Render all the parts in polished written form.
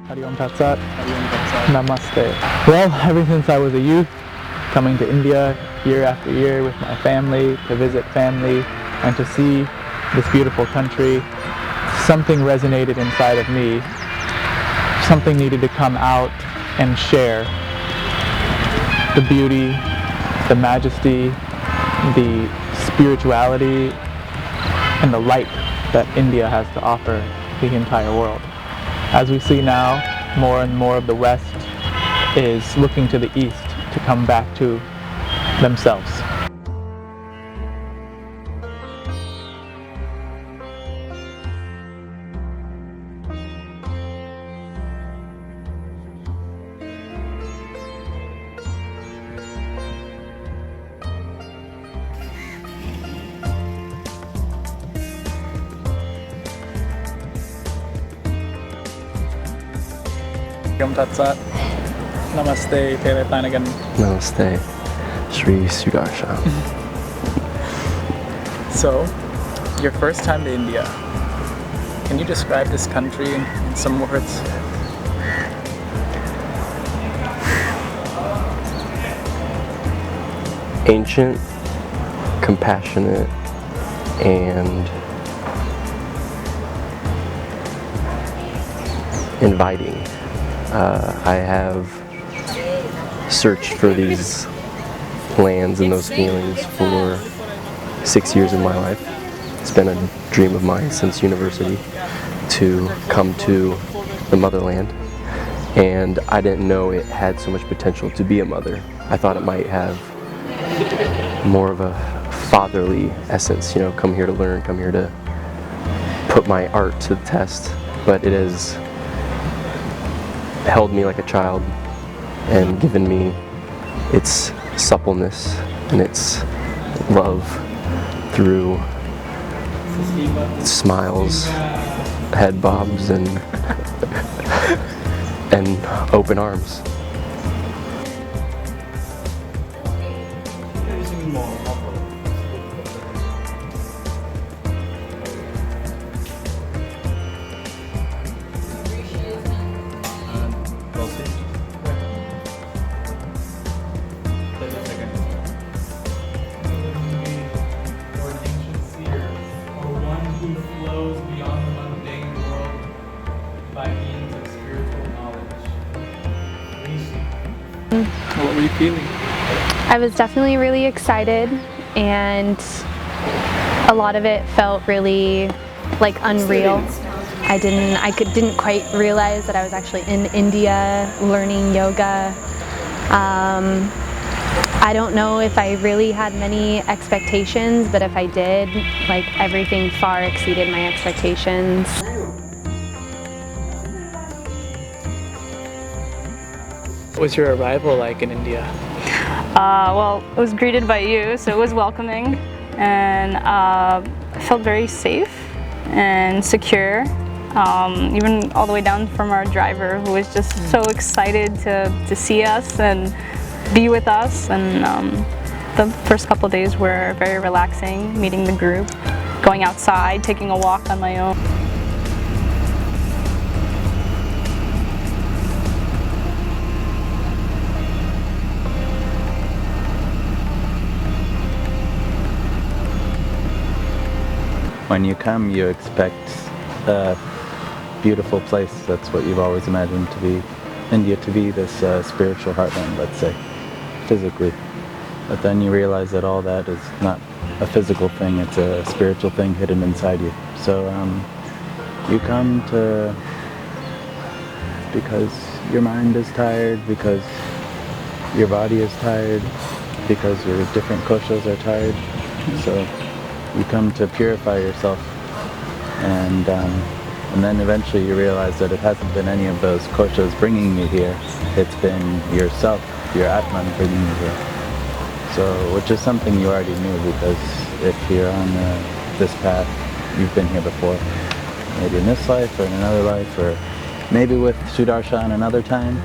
Hari Om Tat Sat. Namaste. Well, ever since I was a youth, coming to India year after year with my family, to visit family, and to see this beautiful country, something resonated inside of me. Something needed to come out and share the beauty, the majesty, the spirituality, and the light that India has to offer the entire world. As we see now, more and more of the West is looking to the East to come back to themselves. Om Tat Sat. Namaste, Tere Flanagan. Namaste, Sri Sudarshan. So, your first time to India. Can you describe this country in some words? Ancient, compassionate, and inviting. I have searched for these lands and those feelings for 6 years of my life. It's been a dream of mine since university to come to the motherland, and I didn't know it had so much potential to be a mother. I thought it might have more of a fatherly essence, you know, come here to learn, come here to put my art to the test, but it has held me like a child and given me its suppleness and its love through smiles, head bobs, and and open arms. What were you feeling? I was definitely really excited, and a lot of it felt really like unreal. I didn't quite realize that I was actually in India learning yoga. I don't know if I really had many expectations, but if I did, like, everything far exceeded my expectations. What was your arrival like in India? Well, it was greeted by you, so it was welcoming, and I felt very safe and secure, even all the way down from our driver, who was just so excited to see us and be with us. And the first couple of days were very relaxing, meeting the group, going outside, taking a walk on my own. When you come, you expect a beautiful place. That's what you've always imagined to be India to be, this spiritual heartland, let's say, physically. But then you realize that all that is not a physical thing, it's a spiritual thing hidden inside you. So you come to because your mind is tired, because your body is tired, because your different koshas are tired. So you come to purify yourself, and then eventually you realize that it hasn't been any of those koshas bringing you here. It's been yourself, your Atman, bringing you here. So, which is something you already knew, because if you're on this path, you've been here before. Maybe in this life, or in another life, or maybe with Sudarshan another time.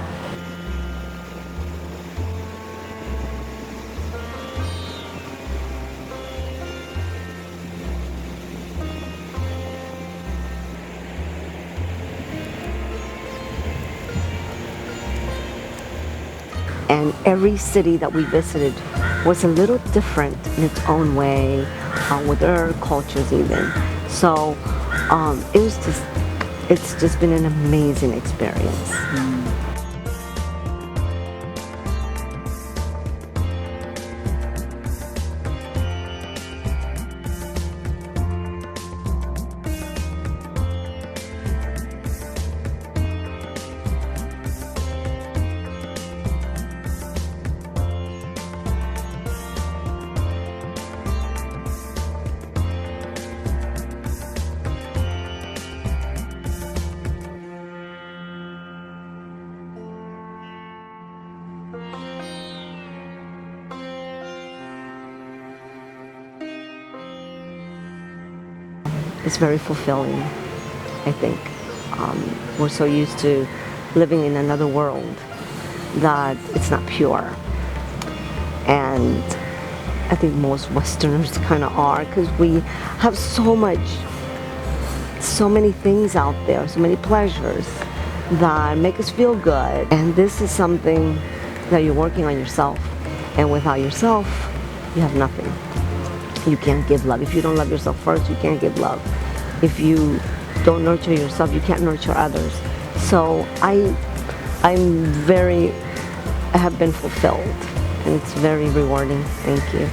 And every city that we visited was a little different in its own way, with their cultures even. So it's just been an amazing experience. It's very fulfilling, I think. We're so used to living in another world that it's not pure. And I think most Westerners kind of are, because we have so many things out there, so many pleasures that make us feel good. And this is something that you're working on yourself. And without yourself, you have nothing. You can't give love. If you don't love yourself first, you can't give love. If you don't nurture yourself, you can't nurture others. So I have been fulfilled, and it's very rewarding. Thank you.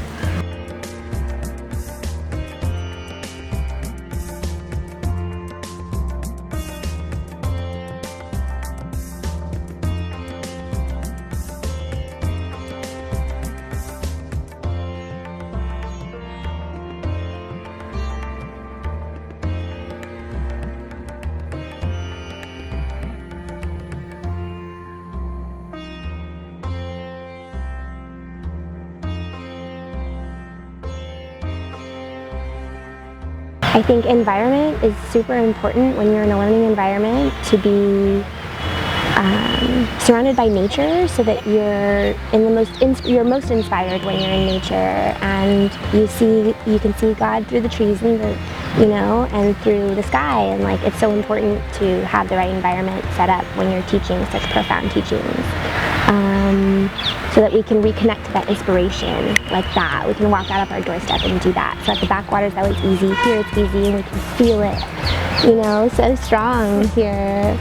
I think environment is super important when you're in a learning environment, to be surrounded by nature, so that you're most inspired when you're in nature, and you can see God through the trees and and through the sky, and like it's so important to have the right environment set up when you're teaching such profound teachings. So that we can reconnect to that inspiration like that. We can walk out of our doorstep and do that. So at the backwaters, that was easy. Here it's easy, and we can feel it, so strong here.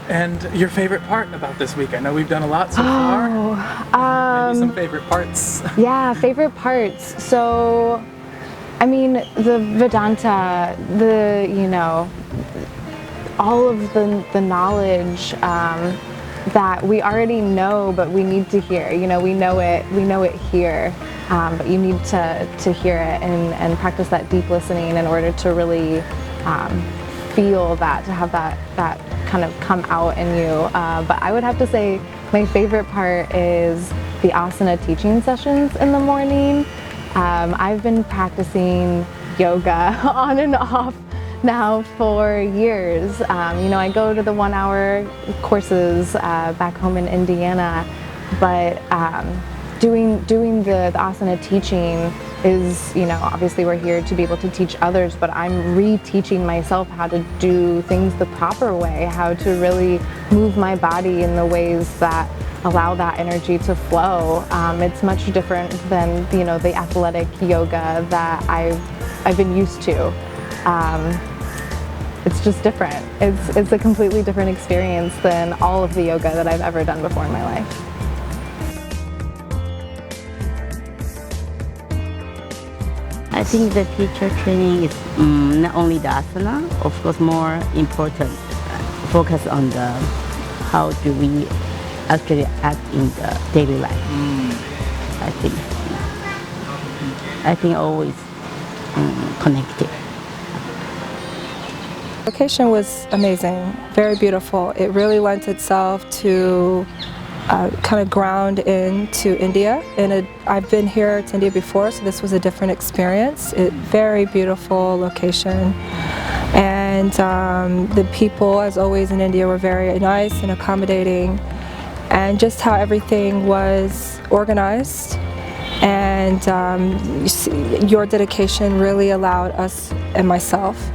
And your favorite part about this week? I know we've done a lot so far. Maybe some favorite parts. Yeah, favorite parts. So, I mean, the Vedanta, all of the knowledge that we already know, but we need to hear. We know it here, but you need to hear it and practice that deep listening in order to really feel that, to have that kind of come out in you. But I would have to say my favorite part is the asana teaching sessions in the morning. I've been practicing yoga on and off now for years. I go to the 1-hour courses back home in Indiana, but doing the asana teaching is, obviously we're here to be able to teach others, but I'm re-teaching myself how to do things the proper way, how to really move my body in the ways that allow that energy to flow. It's much different than, the athletic yoga that I've been used to. It's just different. It's a completely different experience than all of the yoga that I've ever done before in my life. I think the teacher training is not only the asana, of course more important, focus on the how do we actually act in the daily life. I think always connected. Location was amazing, very beautiful. It really lent itself to kind of ground into India. And I've been here to India before, so this was a different experience. Very beautiful location. And the people, as always in India, were very nice and accommodating. And just how everything was organized. And your dedication really allowed us and myself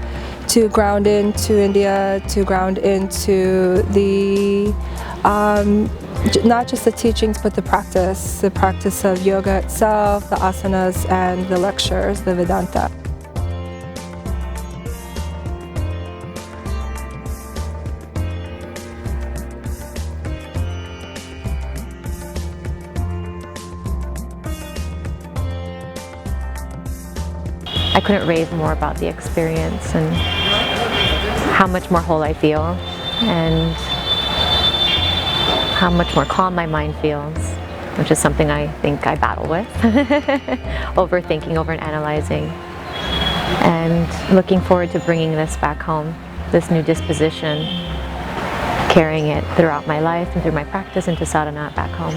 to ground into India, to ground into the, not just the teachings, but the practice of yoga itself, the asanas, and the lectures, the Vedanta. I couldn't rave more about the experience and how much more whole I feel and how much more calm my mind feels, which is something I think I battle with. Overthinking, overanalyzing, and looking forward to bringing this back home, this new disposition, carrying it throughout my life and through my practice into sadhana back home.